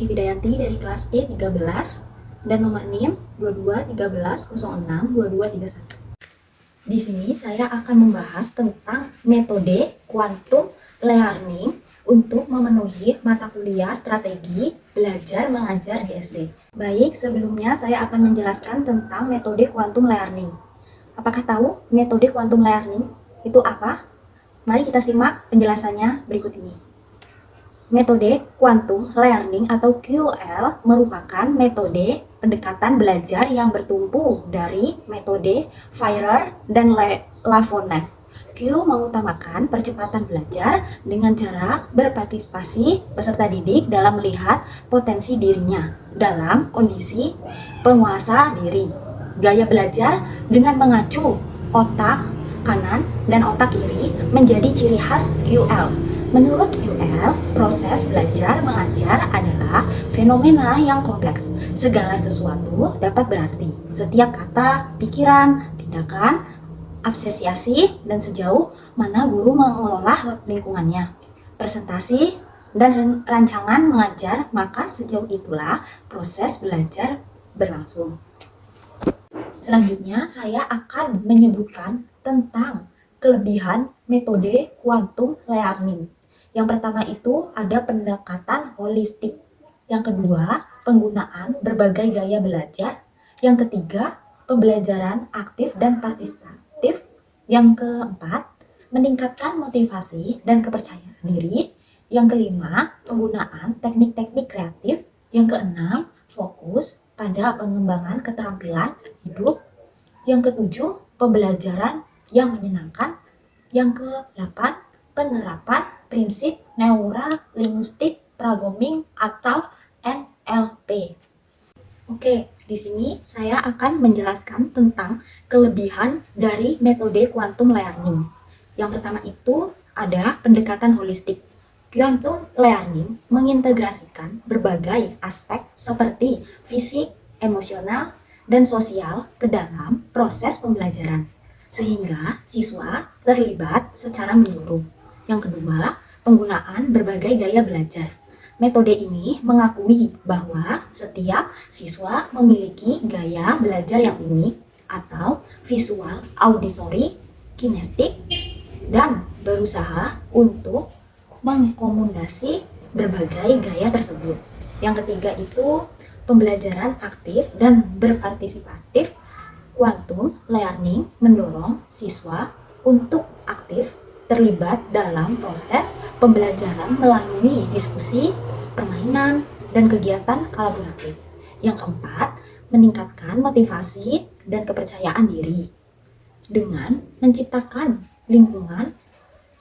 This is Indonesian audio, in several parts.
Rizky Widayanti dari kelas E13 dan nomor NIM 2213062231. Di sini saya akan membahas tentang metode quantum learning untuk memenuhi mata kuliah strategi belajar mengajar di SD. Baik, sebelumnya saya akan menjelaskan tentang metode quantum learning. Apakah tahu metode quantum learning itu apa? Mari kita simak penjelasannya berikut ini. Metode quantum learning atau QL merupakan metode pendekatan belajar yang bertumpu dari metode Fairer dan Lavonev. Q mengutamakan percepatan belajar dengan cara berpartisipasi peserta didik dalam melihat potensi dirinya dalam kondisi penguasa diri. Gaya belajar dengan mengacu otak kanan dan otak kiri menjadi ciri khas QL. Menurut QL, proses belajar mengajar adalah fenomena yang kompleks. Segala sesuatu dapat berarti. Setiap kata, pikiran, tindakan, apresiasi, dan sejauh mana guru mengelola lingkungannya. Presentasi dan rancangan mengajar, maka sejauh itulah proses belajar berlangsung. Selanjutnya, saya akan menyebutkan tentang kelebihan metode quantum learning. Yang pertama itu ada pendekatan holistik. Yang kedua, penggunaan berbagai gaya belajar. Yang ketiga, pembelajaran aktif dan partisipatif. Yang keempat, meningkatkan motivasi dan kepercayaan diri. Yang kelima, penggunaan teknik-teknik kreatif. Yang keenam, fokus pada pengembangan keterampilan hidup. Yang ketujuh, pembelajaran yang menyenangkan. Yang kedelapan, penerapan prinsip neurolinguistik programming atau NLP. Oke, di sini saya akan menjelaskan tentang kelebihan dari metode quantum learning. Yang pertama itu ada pendekatan holistik. Quantum learning mengintegrasikan berbagai aspek seperti fisik, emosional, dan sosial ke dalam proses pembelajaran, sehingga siswa terlibat secara menyeluruh. Yang kedua, penggunaan berbagai gaya belajar. Metode ini mengakui bahwa setiap siswa memiliki gaya belajar yang unik atau visual, auditory, kinestik, dan berusaha untuk mengkomodasi berbagai gaya tersebut. Yang ketiga itu pembelajaran aktif dan berpartisipatif. Quantum learning mendorong siswa untuk aktif terlibat dalam proses pembelajaran melalui diskusi, permainan, dan kegiatan kolaboratif. Yang keempat, meningkatkan motivasi dan kepercayaan diri dengan menciptakan lingkungan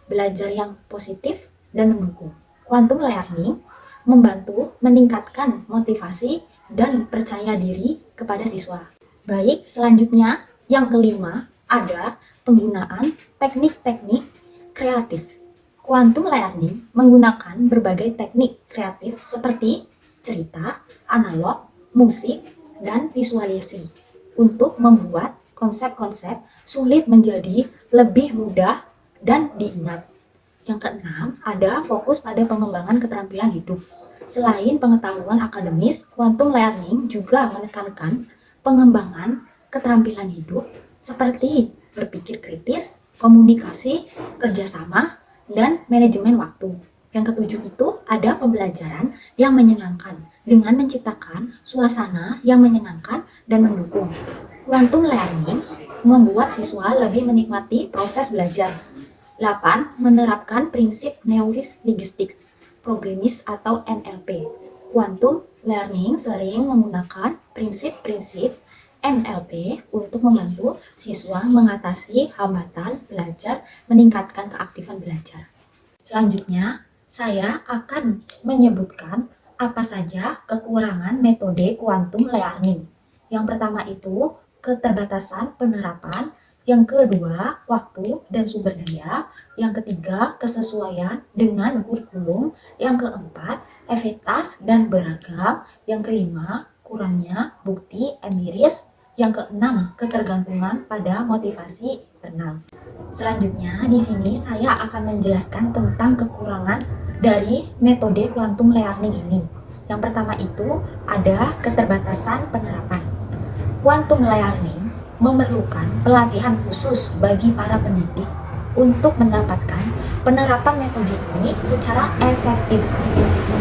belajar yang positif dan mendukung. Quantum learning membantu meningkatkan motivasi dan percaya diri kepada siswa. Baik, selanjutnya yang kelima ada penggunaan teknik-teknik kreatif. Quantum learning menggunakan berbagai teknik kreatif seperti cerita, analog, musik, dan visualisasi untuk membuat konsep-konsep sulit menjadi lebih mudah dan diingat. Yang keenam, ada fokus pada pengembangan keterampilan hidup. Selain pengetahuan akademis, quantum learning juga menekankan pengembangan keterampilan hidup seperti berpikir kritis, komunikasi, kerjasama, dan manajemen waktu. Yang ketujuh itu ada pembelajaran yang menyenangkan dengan menciptakan suasana yang menyenangkan dan mendukung. Quantum learning membuat siswa lebih menikmati proses belajar. 8. Menerapkan prinsip neurolinguistik programming atau NLP. Quantum learning sering menggunakan prinsip-prinsip NLP untuk membantu siswa mengatasi hambatan belajar, meningkatkan keaktifan belajar. Selanjutnya, saya akan menyebutkan apa saja kekurangan metode quantum learning. Yang pertama itu keterbatasan penerapan, yang kedua waktu dan sumber daya, yang ketiga kesesuaian dengan kurikulum, yang keempat efektivitas dan beragam, yang kelima kurangnya bukti empiris, yang keenam ketergantungan pada motivasi internal. Selanjutnya di sini saya akan menjelaskan tentang kekurangan dari metode quantum learning ini. Yang pertama itu ada keterbatasan penerapan. Quantum learning memerlukan pelatihan khusus bagi para pendidik untuk mendapatkan penerapan metode ini secara efektif.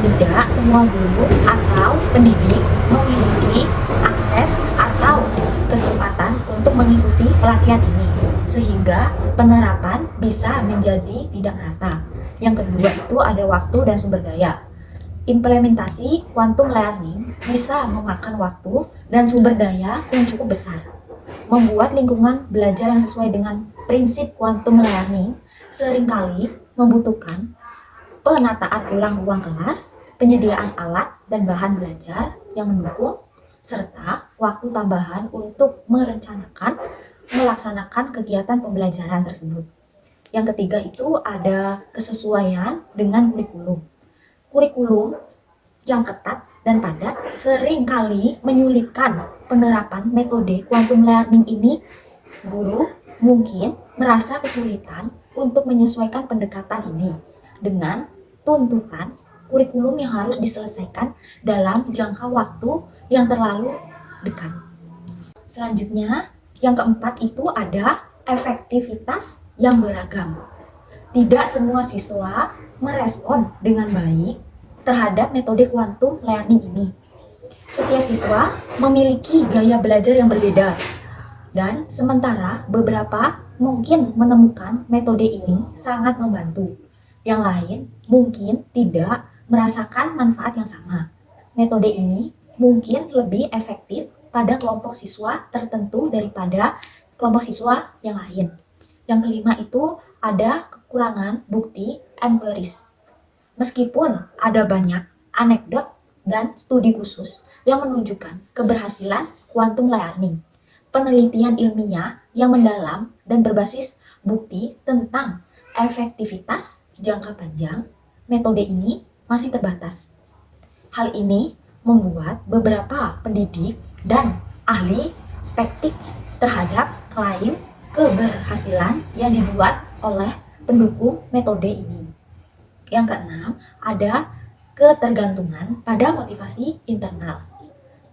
Tidak semua guru atau pendidik memiliki akses atau kesempatan untuk mengikuti pelatihan ini, sehingga penerapan bisa menjadi tidak rata. Yang kedua itu ada waktu dan sumber daya. Implementasi quantum learning bisa memakan waktu dan sumber daya yang cukup besar. Membuat lingkungan belajar yang sesuai dengan prinsip quantum learning seringkali membutuhkan penataan ulang ruang kelas, penyediaan alat dan bahan belajar yang mendukung, serta waktu tambahan untuk melaksanakan kegiatan pembelajaran tersebut. Yang ketiga itu ada kesesuaian dengan kurikulum. Kurikulum yang ketat dan padat seringkali menyulitkan penerapan metode quantum learning ini. Guru mungkin merasa kesulitan untuk menyesuaikan pendekatan ini dengan tuntutan kurikulum yang harus diselesaikan dalam jangka waktu yang terlalu dekat. Selanjutnya, yang keempat itu ada efektivitas yang beragam. Tidak semua siswa merespon dengan baik terhadap metode quantum learning ini. Setiap siswa memiliki gaya belajar yang berbeda, dan sementara beberapa mungkin menemukan metode ini sangat membantu. Yang lain mungkin tidak merasakan manfaat yang sama. Metode ini mungkin lebih efektif pada kelompok siswa tertentu daripada kelompok siswa yang lain. Yang kelima itu ada kekurangan bukti empiris. Meskipun ada banyak anekdot dan studi khusus yang menunjukkan keberhasilan quantum learning, penelitian ilmiah yang mendalam dan berbasis bukti tentang efektivitas jangka panjang metode ini masih terbatas. Hal ini membuat beberapa pendidik dan ahli skeptik terhadap klaim keberhasilan yang dibuat oleh pendukung metode ini. Yang keenam, ada ketergantungan pada motivasi internal.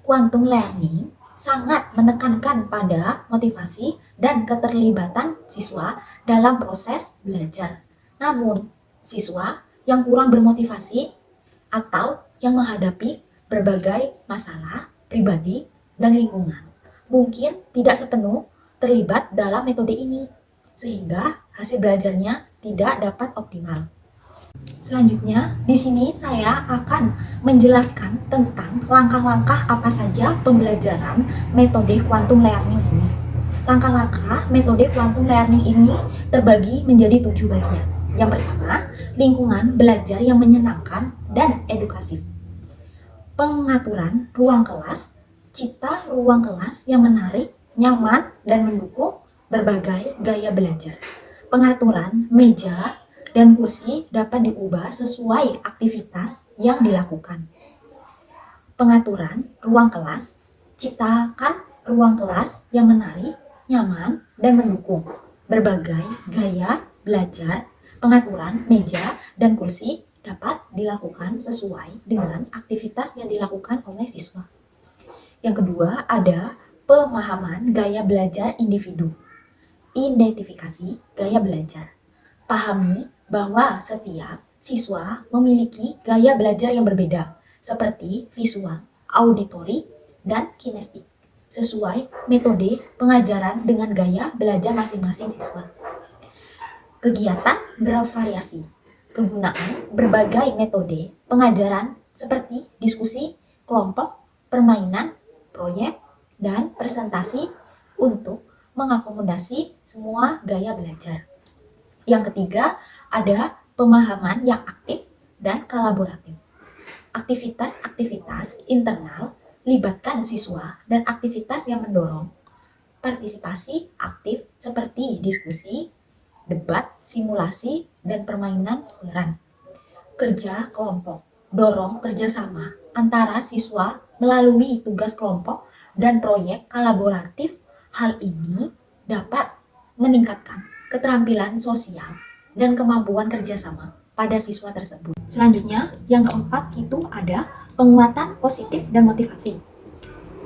Quantum learning sangat menekankan pada motivasi dan keterlibatan siswa dalam proses belajar. Namun, siswa yang kurang bermotivasi atau yang menghadapi berbagai masalah pribadi dan lingkungan mungkin tidak sepenuh terlibat dalam metode ini, sehingga hasil belajarnya tidak dapat optimal. Selanjutnya, di sini saya akan menjelaskan tentang langkah-langkah apa saja pembelajaran metode quantum learning ini. Langkah-langkah metode quantum learning ini terbagi menjadi 7 bagian. Yang pertama, lingkungan belajar yang menyenangkan dan edukasif. Pengaturan ruang kelas, cipta ruang kelas yang menarik, nyaman, dan mendukung berbagai gaya belajar. Pengaturan meja dan kursi dapat diubah sesuai aktivitas yang dilakukan. Pengaturan ruang kelas, ciptakan ruang kelas yang menarik, nyaman, dan mendukung berbagai gaya belajar. Pengaturan meja dan kursi dapat dilakukan sesuai dengan aktivitas yang dilakukan oleh siswa. Yang kedua, ada pemahaman gaya belajar individu. Identifikasi gaya belajar. Pahami bahwa setiap siswa memiliki gaya belajar yang berbeda, seperti visual, auditori, dan kinestik, sesuai metode pengajaran dengan gaya belajar masing-masing siswa. Kegiatan bervariasi. Kegunaan berbagai metode pengajaran seperti diskusi, kelompok, permainan, proyek, dan presentasi untuk mengakomodasi semua gaya belajar. Yang ketiga, ada pemahaman yang aktif dan kolaboratif. Aktivitas-aktivitas internal libatkan siswa dan aktivitas yang mendorong partisipasi aktif seperti diskusi, debat, simulasi, dan permainan peran. Kerja kelompok, dorong kerjasama antara siswa melalui tugas kelompok dan proyek kolaboratif. Hal ini dapat meningkatkan keterampilan sosial dan kemampuan kerjasama pada siswa tersebut. Selanjutnya, yang keempat itu ada Penguatan positif dan motivasi.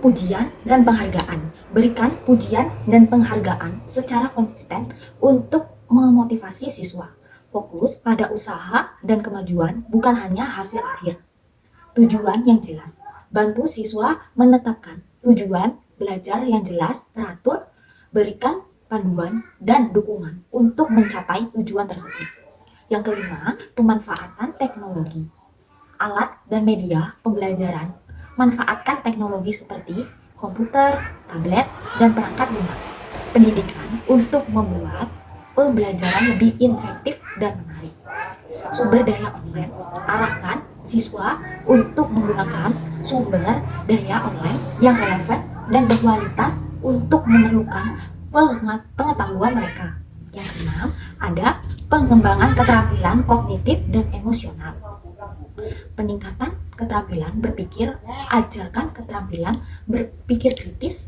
Pujian dan penghargaan. Berikan pujian dan penghargaan secara konsisten untuk memotivasi siswa. Fokus pada usaha dan kemajuan, bukan hanya hasil akhir. Tujuan yang jelas. Bantu siswa menetapkan tujuan belajar yang jelas, teratur, berikan panduan dan dukungan untuk mencapai tujuan tersebut. Yang kelima, pemanfaatan teknologi. Alat dan media pembelajaran. Manfaatkan teknologi seperti komputer, tablet, dan perangkat lunak pendidikan untuk membuat pembelajaran lebih efektif dan menarik. Sumber daya online. Arahkan siswa untuk menggunakan sumber daya online yang relevan dan berkualitas untuk memerlukan pengetahuan mereka. Yang keenam, ada pengembangan keterampilan kognitif dan emosional. Peningkatan keterampilan berpikir, ajarkan keterampilan berpikir kritis,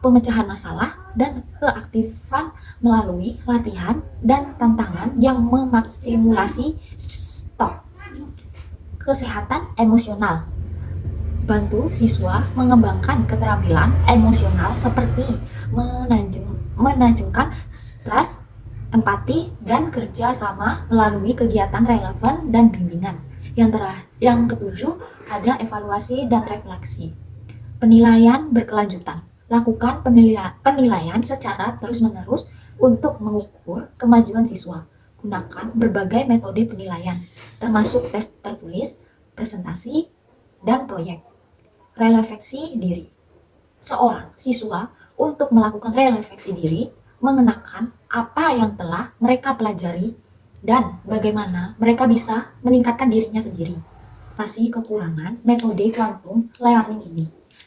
pemecahan masalah, dan keaktifan melalui latihan dan tantangan yang memaksimulasi stok. Kesehatan emosional. Bantu siswa mengembangkan keterampilan emosional seperti menajamkan stres, empati, dan kerja sama melalui kegiatan relevan dan bimbingan. Yang ketujuh, ada evaluasi dan refleksi. Penilaian berkelanjutan. Lakukan penilaian secara terus-menerus untuk mengukur kemajuan siswa. Gunakan berbagai metode penilaian, termasuk tes tertulis, presentasi, dan proyek. Refleksi diri. Seorang siswa untuk melakukan refleksi diri, mengenakan apa yang telah mereka pelajari dan bagaimana mereka bisa meningkatkan dirinya sendiri. Atasi kekurangan metode quantum learning ini.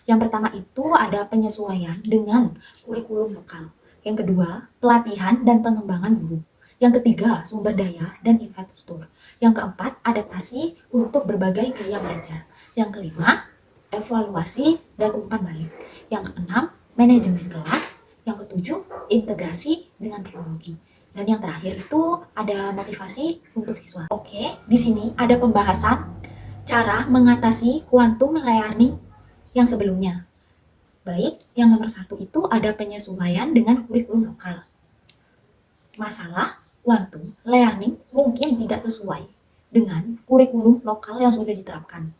Yang pertama itu ada penyesuaian dengan kurikulum lokal. Yang kedua, pelatihan dan pengembangan guru. Yang ketiga, sumber daya dan infrastruktur. Yang keempat, adaptasi untuk berbagai gaya belajar. Yang kelima, evaluasi dan umpan balik. Yang keenam, manajemen kelas. Yang ketujuh, integrasi dengan teknologi. Dan yang terakhir itu ada motivasi untuk siswa. Oke, di sini ada pembahasan cara mengatasi quantum learning yang sebelumnya. Baik, yang nomor 1 itu ada penyesuaian dengan kurikulum lokal. Masalah quantum learning mungkin tidak sesuai dengan kurikulum lokal yang sudah diterapkan.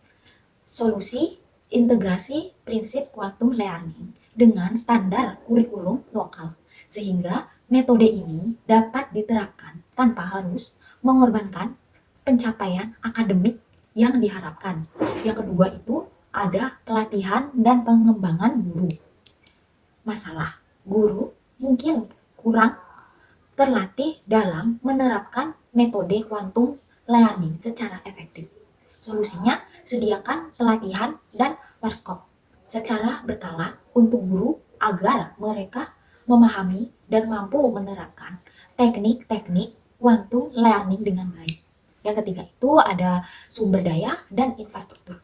Solusi integrasi prinsip quantum learning dengan standar kurikulum lokal, sehingga metode ini dapat diterapkan tanpa harus mengorbankan pencapaian akademik yang diharapkan. Yang kedua itu ada pelatihan dan pengembangan guru. Masalah, guru mungkin kurang terlatih dalam menerapkan metode quantum learning secara efektif. Solusinya, sediakan pelatihan dan workshop secara berkala untuk guru agar mereka memahami dan mampu menerapkan teknik-teknik quantum learning dengan baik. Yang ketiga itu ada sumber daya dan infrastruktur.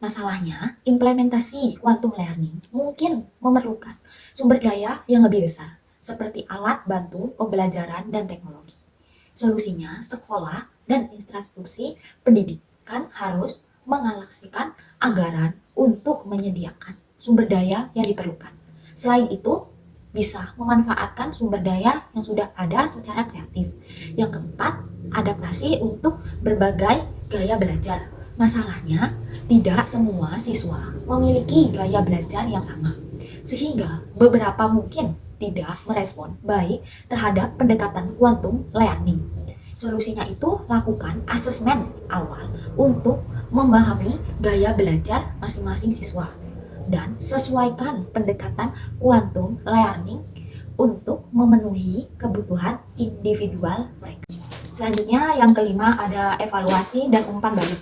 Masalahnya, implementasi quantum learning mungkin memerlukan sumber daya yang lebih besar, seperti alat bantu pembelajaran dan teknologi. Solusinya, sekolah dan institusi pendidikan harus mengalokasikan anggaran untuk menyediakan sumber daya yang diperlukan. Selain itu, bisa memanfaatkan sumber daya yang sudah ada secara kreatif. Yang keempat, adaptasi untuk berbagai gaya belajar. Masalahnya, tidak semua siswa memiliki gaya belajar yang sama, sehingga beberapa mungkin tidak merespon baik terhadap pendekatan quantum learning. Solusinya itu lakukan asesmen awal untuk memahami gaya belajar masing-masing siswa dan sesuaikan pendekatan quantum learning untuk memenuhi kebutuhan individual mereka. Selanjutnya yang kelima ada evaluasi dan umpan balik.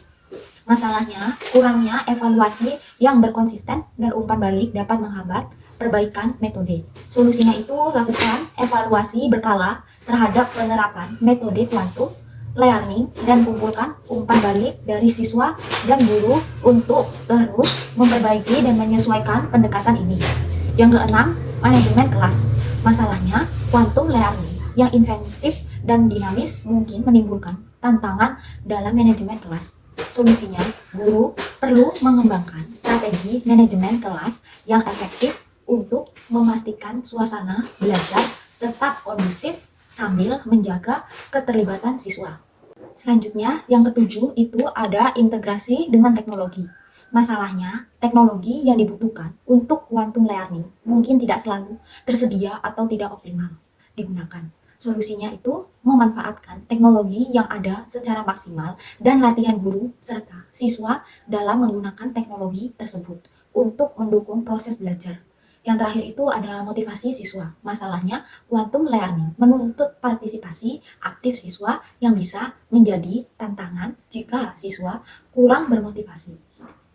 Masalahnya, kurangnya evaluasi yang berkonsisten dan umpan balik dapat menghambat perbaikan metode. Solusinya itu lakukan evaluasi berkala terhadap penerapan metode quantum learning dan kumpulkan umpan balik dari siswa dan guru untuk terus memperbaiki dan menyesuaikan pendekatan ini. Yang keenam, manajemen kelas. Masalahnya, quantum learning yang inventif dan dinamis mungkin menimbulkan tantangan dalam manajemen kelas. Solusinya, guru perlu mengembangkan strategi manajemen kelas yang efektif untuk memastikan suasana belajar tetap kondusif sambil menjaga keterlibatan siswa. Selanjutnya, yang ketujuh itu ada integrasi dengan teknologi. Masalahnya, teknologi yang dibutuhkan untuk quantum learning mungkin tidak selalu tersedia atau tidak optimal digunakan. Solusinya itu memanfaatkan teknologi yang ada secara maksimal dan latihan guru serta siswa dalam menggunakan teknologi tersebut untuk mendukung proses belajar. Yang terakhir itu ada motivasi siswa. Masalahnya, quantum learning menuntut partisipasi aktif siswa yang bisa menjadi tantangan jika siswa kurang bermotivasi.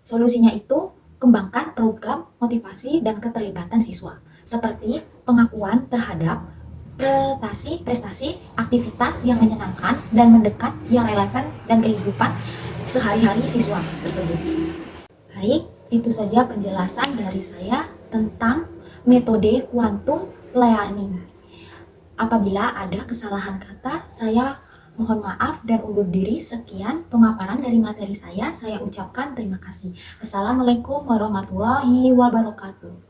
Solusinya itu kembangkan program motivasi dan keterlibatan siswa, seperti pengakuan terhadap prestasi, aktivitas yang menyenangkan dan mendekat yang relevan dan kehidupan sehari-hari siswa tersebut. Baik, itu saja penjelasan dari saya tentang metode quantum learning. Apabila ada kesalahan kata, saya mohon maaf dan undur diri. Sekian pemaparan dari materi saya ucapkan terima kasih. Assalamualaikum warahmatullahi wabarakatuh.